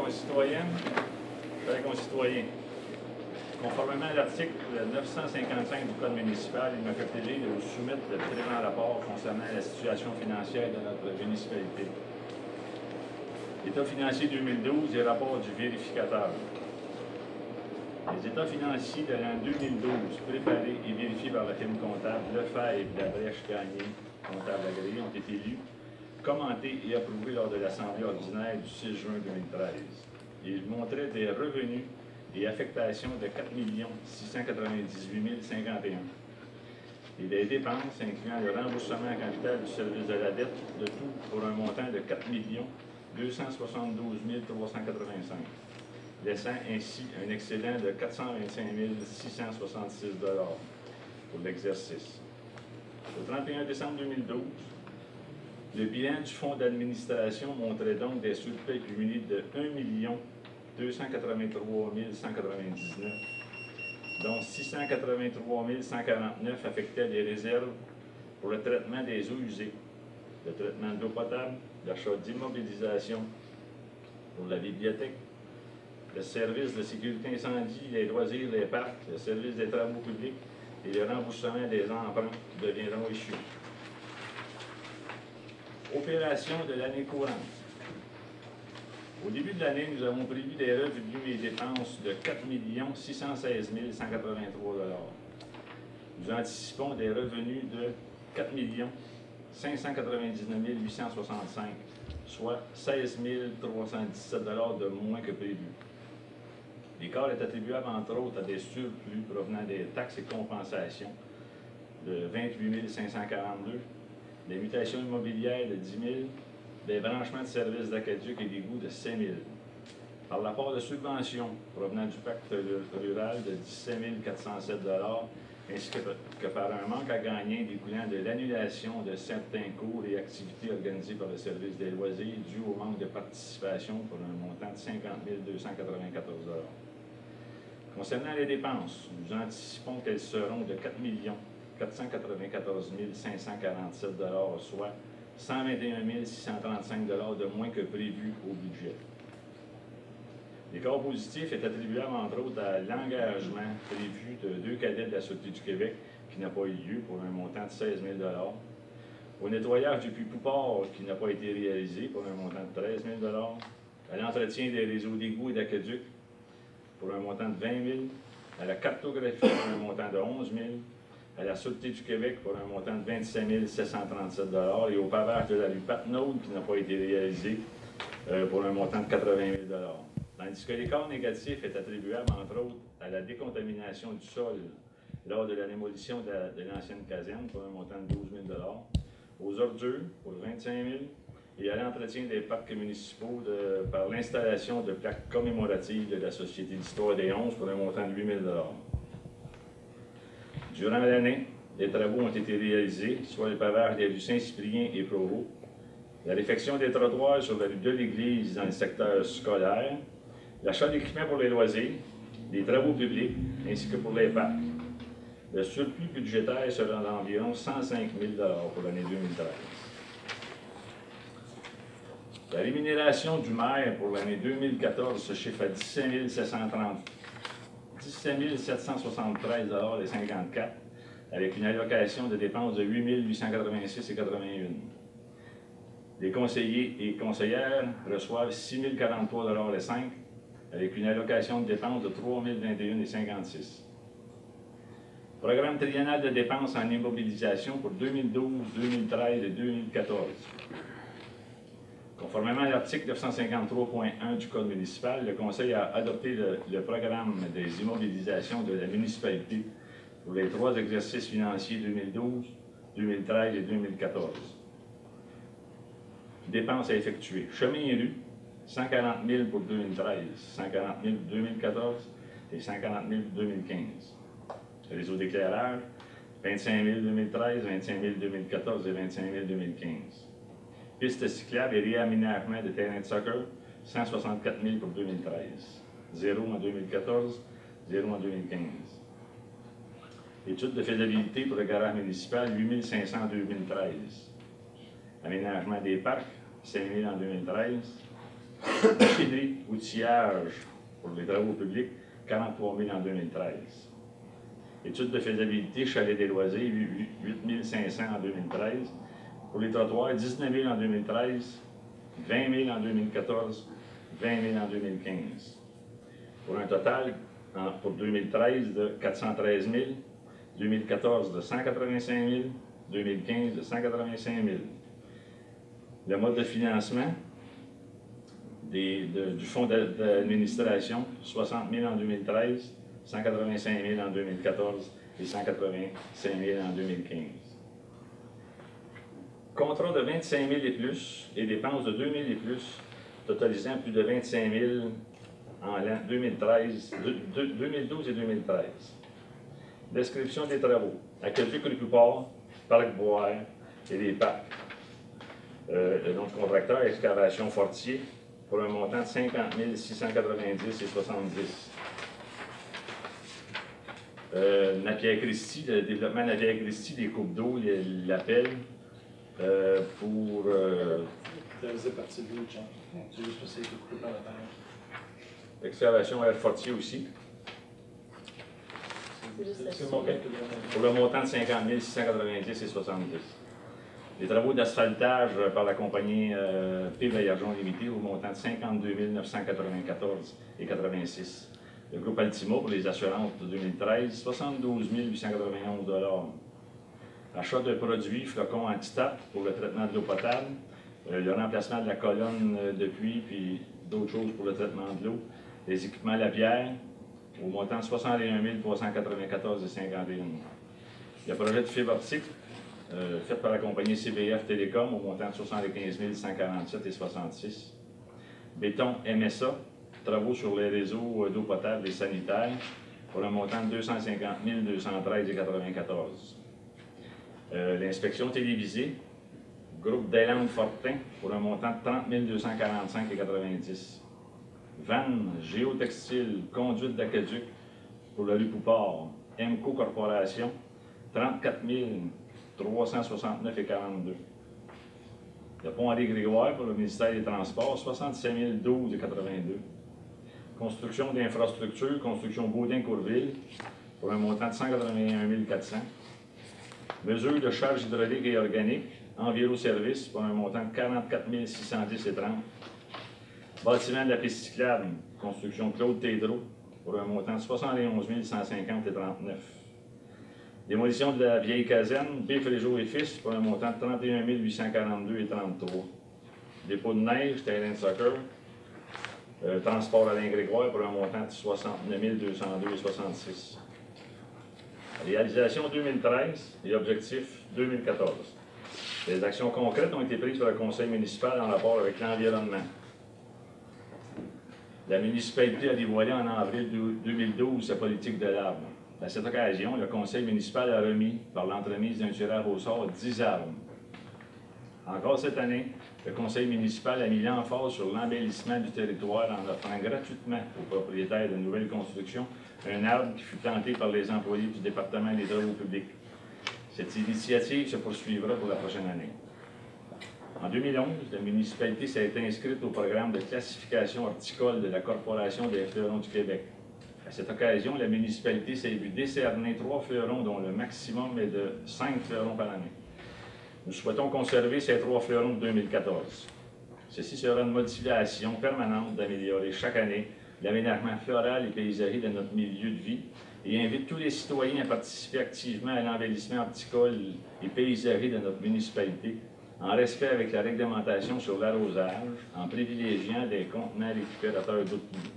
concitoyennes, chers concitoyens, conformément à l'article 955 du Code municipal, il m'a fait plaisir de vous soumettre le présent rapport concernant la situation financière de notre municipalité. État financier 2012 et rapport du vérificateur. Les états financiers de l'an 2012, préparés et vérifiés par la firme comptable Lefebvre Labrèche-Gagné, comptable agréé, ont été lus, commentés et approuvés lors de l'Assemblée ordinaire du 6 juin 2013. Ils montraient des revenus et affectations de 4 698 051 et des dépenses incluant le remboursement en capital du service de la dette, de tout pour un montant de 4 272 385, laissant ainsi un excédent de 425 666 pour l'exercice. Le 31 décembre 2012, le bilan du fonds d'administration montrait donc des surplus cumulés de 1 283 199, dont 683 149 affectaient les réserves pour le traitement des eaux usées, le traitement d'eau potable, l'achat d'immobilisation pour la bibliothèque, le service de sécurité incendie, les loisirs, les parcs, le service des travaux publics et le remboursement des emprunts deviendront échus. Opération de l'année courante. Au début de l'année, nous avons prévu des revenus et dépenses de 4 616 183 $. Nous anticipons des revenus de 4 599 865, soit 16 317 $ de moins que prévu. L'écart est attribuable, entre autres, à des surplus provenant des taxes et compensations de 28 542, des mutations immobilières de 10 000, des branchements de services d'aqueduc et d'égouts de 5 000, par l'apport de subventions provenant du pacte rural de 17 407 $, ainsi que par un manque à gagner découlant de l'annulation de certains cours et activités organisées par le service des loisirs dû au manque de participation pour un montant de 50 294 $. Concernant les dépenses, nous anticipons qu'elles seront de 4 494 547 $, soit 121 635 $ de moins que prévu au budget. L'écart positif est attribuable, entre autres, à l'engagement prévu de 2 cadets de la Sûreté du Québec qui n'a pas eu lieu pour un montant de 16 000 $, au nettoyage du puits Poupard qui n'a pas été réalisé pour un montant de 13 000 $, à l'entretien des réseaux d'égouts et d'aqueducs pour un montant de 20 000 $, à la cartographie pour un montant de 11 000 $, à la Sûreté du Québec pour un montant de 25 737 $ et au pavage de la rue Patnaud qui n'a pas été réalisé pour un montant de 80 000 $. Tandis que l'écart négatif est attribuable, entre autres, à la décontamination du sol lors de la démolition de l'ancienne caserne pour un montant de 12 000 $, aux ordures pour 25 000 $ et à l'entretien des parcs municipaux par l'installation de plaques commémoratives de la Société d'histoire des 11 pour un montant de 8 000 $. Durant l'année, des travaux ont été réalisés, soit le pavage des rues Saint-Cyprien et Provost, la réfection des trottoirs sur la rue de l'Église dans le secteur scolaire, l'achat d'équipements pour les loisirs, des travaux publics, ainsi que pour les parcs. Le surplus budgétaire sera d'environ 105 000 $ pour l'année 2013. La rémunération du maire pour l'année 2014 se chiffre à 17 773 $ et 54, avec une allocation de dépenses de 8 886 et 81. Les conseillers et conseillères reçoivent 6 043 $ et 5, avec une allocation de dépenses de 3 021 et 56. Programme triennal de dépenses en immobilisation pour 2012, 2013 et 2014. Conformément à l'article 953.1 du Code municipal, le Conseil a adopté le programme des immobilisations de la municipalité pour les 3 exercices financiers 2012, 2013 et 2014. Dépenses à effectuer. Chemin et rue, 140 000 pour 2013, 140 000 pour 2014 et 140 000 pour 2015. Réseau d'éclairage, 25 000 2013, 25 000 2014 et 25 000 2015. Pistes cyclables et réaménagement de terrains de soccer, 164 000 pour 2013. 0 en 2014, 0 en 2015. Étude de faisabilité pour le garage municipal, 8 500 en 2013. Aménagement des parcs, 5 000 en 2013. Machinerie, outillage pour les travaux publics, 43 000 en 2013. Études de faisabilité, chalet des loisirs, 8 500 en 2013. Pour les trottoirs, 19 000 en 2013, 20 000 en 2014, 20 000 en 2015. Pour un total, pour 2013, de 413 000, 2014 de 185 000, 2015 de 185 000. Le mode de financement du fonds d'administration, 60 000 en 2013, 185 000 en 2014 et 185 000 en 2015. Contrat de 25 000 et plus et dépenses de 2 000 et plus, totalisant plus de 25 000 en 2012 et 2013. Description des travaux. Aqueduc Rue-Poupart, Parc Bois et les parcs. Le nom du contracteur, Excavation Fortier, pour un montant de 50 690 et 70. Napier-Christie, le développement Napier-Christie, des coupes d'eau, l'appel pour... Ça faisait partie de l'autre, genre. C'est juste parce que c'est coupé par la terre. Excavation Fortier aussi. C'est mon calcul. Pour le montant de 50 690 et 70. Les travaux d'asphaltage par la compagnie P-Baillargeon Limité au montant de 52 994 et 86. Le groupe Altima pour les assurances de 2013, 72 891 $. Achat de produits flocons anti-tape pour le traitement de l'eau potable, le remplacement de la colonne de puits, puis d'autres choses pour le traitement de l'eau. Les équipements Lapierre au montant de 61 394 et 51. Le projet de fibre optique fait par la compagnie CBF Télécom au montant de 75 147 et 66. Béton MSA, travaux sur les réseaux d'eau potable et sanitaire pour un montant de 250 213 et 94. L'inspection télévisée, groupe Deslandes Fortin pour un montant de 30 245 et 90. Vannes, géotextile, conduite d'aqueduc pour le Rue-Poupart, MCO Corporation, 34 369 et 42. Le pont Henri-Grégoire pour le ministère des Transports, 67 012 et 82. Construction d'infrastructures, construction Baudin-Courville pour un montant de 181 400. Mesures de charges hydrauliques et organiques, Enviroservice pour un montant de 44 610 et 30. Bâtiment de la piste cyclable, construction Claude Tédreau pour un montant de 71 150 et 39. Démolition de la vieille caserne, B. Fréjot et Fils pour un montant de 31 842 et 33. Dépôt de neige, terrain de soccer. Transport Alain Grégoire pour un montant de 69 202 et 66. Réalisation 2013 et objectif 2014. Les actions concrètes ont été prises par le conseil municipal en rapport avec l'environnement. La municipalité a dévoilé en avril 2012 sa politique de l'arbre. À cette occasion, le conseil municipal a remis, par l'entremise d'un tirage au sort, 10 arbres. Encore cette année, le conseil municipal a mis l'emphase sur l'embellissement du territoire en offrant gratuitement aux propriétaires de nouvelles constructions un arbre qui fut planté par les employés du département des travaux publics. Cette initiative se poursuivra pour la prochaine année. En 2011, la municipalité s'est inscrite au programme de classification horticole de la Corporation des fleurons du Québec. À cette occasion, la municipalité s'est vue décerner 3 fleurons dont le maximum est de 5 fleurons par année. Nous souhaitons conserver ces 3 fleurons de 2014. Ceci sera une motivation permanente d'améliorer chaque année l'aménagement floral et paysager de notre milieu de vie et invite tous les citoyens à participer activement à l'embellissement horticole et paysager de notre municipalité en respect avec la réglementation sur l'arrosage, en privilégiant des contenants récupérateurs d'eau de pluie.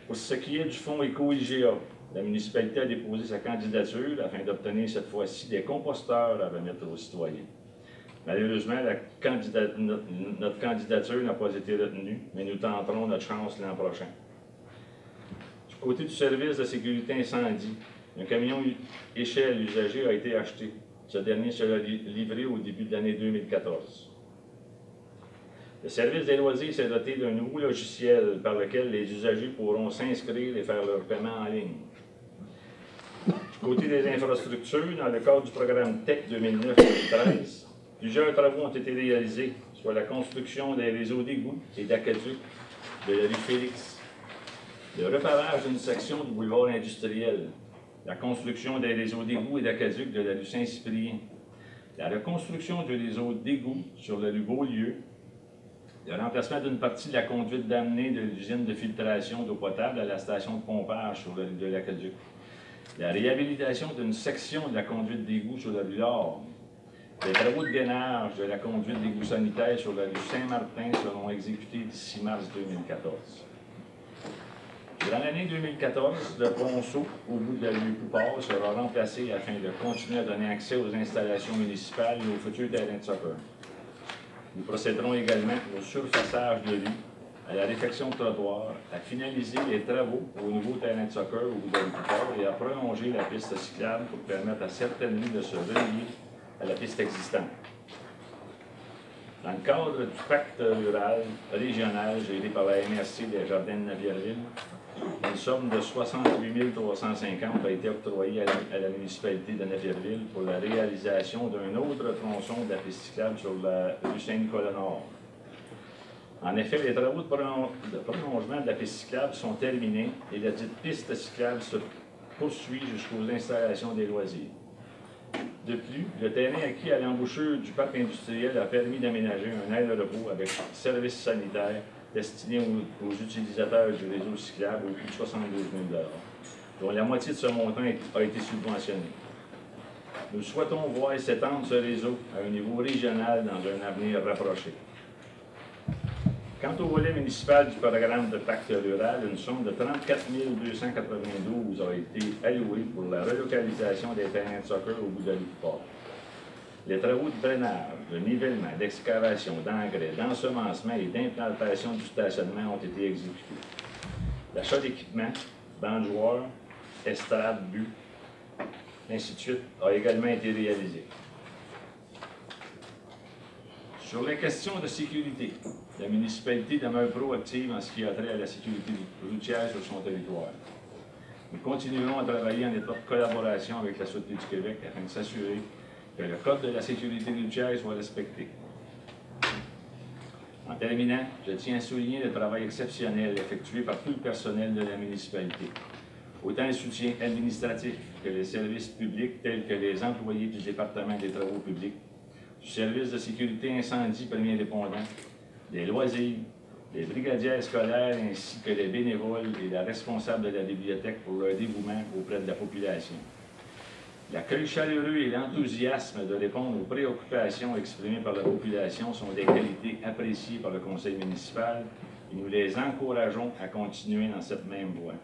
Pour ce qui est du fonds Éco-IGA, la municipalité a déposé sa candidature afin d'obtenir cette fois-ci des composteurs à remettre aux citoyens. Malheureusement, notre candidature n'a pas été retenue, mais nous tenterons notre chance l'an prochain. Du côté du service de sécurité incendie, un camion échelle usagé a été acheté. Ce dernier sera livré au début de l'année 2014. Le service des loisirs s'est doté d'un nouveau logiciel par lequel les usagers pourront s'inscrire et faire leur paiement en ligne. Du côté des infrastructures, dans le cadre du programme TEC 2009-2013, plusieurs travaux ont été réalisés soit la construction des réseaux d'égouts et d'aqueducs de la rue Félix, le reparage d'une section du boulevard industriel, la construction des réseaux d'égouts et d'aqueducs de la rue Saint-Cyprien, la reconstruction du réseau d'égouts sur la rue Beaulieu, le remplacement d'une partie de la conduite d'amener de l'usine de filtration d'eau potable à la station de pompage sur la rue de l'Aqueduc, la réhabilitation d'une section de la conduite d'égout sur la rue L'Or, les travaux de gainage de la conduite d'égout sanitaire sur la rue Saint-Martin seront exécutés d'ici mars 2014. Dans l'année 2014, le ponceau au bout de la rue Poupard sera remplacé afin de continuer à donner accès aux installations municipales et aux futurs terrains de soccer. Nous procéderons également au surfaçage de rue, à la réfection de trottoirs, à finaliser les travaux au nouveau terrain de soccer au bout de la rue Poupard et à prolonger la piste cyclable pour permettre à certaines rues de se relier à la piste existante. Dans le cadre du pacte rural régional géré par la MRC des Jardins de Navierville, une somme de 68 350 a été octroyée à la municipalité de Navierville pour la réalisation d'un autre tronçon de la piste cyclable sur la rue Saint-Nicolas-Nord. En effet, les travaux de prolongement de la piste cyclable sont terminés et la dite piste cyclable se poursuit jusqu'aux installations des loisirs. De plus, le terrain acquis à l'embouchure du parc industriel a permis d'aménager un aire-repos avec services sanitaires destiné aux utilisateurs du réseau cyclable au coût de 72 000 $, dont la moitié de ce montant a été subventionné. Nous souhaitons voir s'étendre ce réseau à un niveau régional dans un avenir rapproché. Quant au volet municipal du programme de pacte rural, une somme de 34 292 a été allouée pour la relocalisation des terrains de soccer au bout de la rue Poupard. Les travaux de drainage, de nivellement, d'excavation, d'engrais, d'ensemencement et d'implantation du stationnement ont été exécutés. L'achat d'équipements, bancs de joueurs, estrades, buts, ainsi de suite, a également été réalisé. Sur les questions de sécurité, la municipalité demeure proactive en ce qui a trait à la sécurité routière sur son territoire. Nous continuerons à travailler en étroite collaboration avec la Sûreté du Québec afin de s'assurer que le Code de la sécurité routière soit respecté. En terminant, je tiens à souligner le travail exceptionnel effectué par tout le personnel de la municipalité, autant le soutien administratif que les services publics tels que les employés du département des travaux publics, du service de sécurité incendie premier répondant, des loisirs, des brigadiers scolaires ainsi que les bénévoles et la responsable de la bibliothèque pour leur dévouement auprès de la population. L'accueil chaleureux et l'enthousiasme de répondre aux préoccupations exprimées par la population sont des qualités appréciées par le conseil municipal et nous les encourageons à continuer dans cette même voie.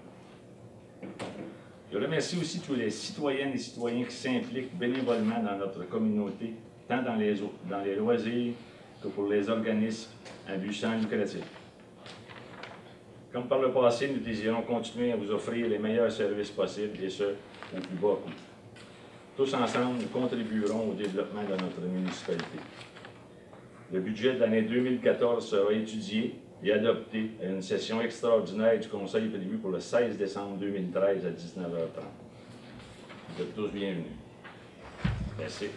Je remercie aussi tous les citoyennes et citoyens qui s'impliquent bénévolement dans notre communauté, tant dans les loisirs que pour les organismes à but sans lucratif. Comme par le passé, nous désirons continuer à vous offrir les meilleurs services possibles et ce, au plus bas coût. Tous ensemble, nous contribuerons au développement de notre municipalité. Le budget de l'année 2014 sera étudié et adopté à une session extraordinaire du Conseil prévue pour le 16 décembre 2013 à 19h30. Vous êtes tous bienvenus. Merci.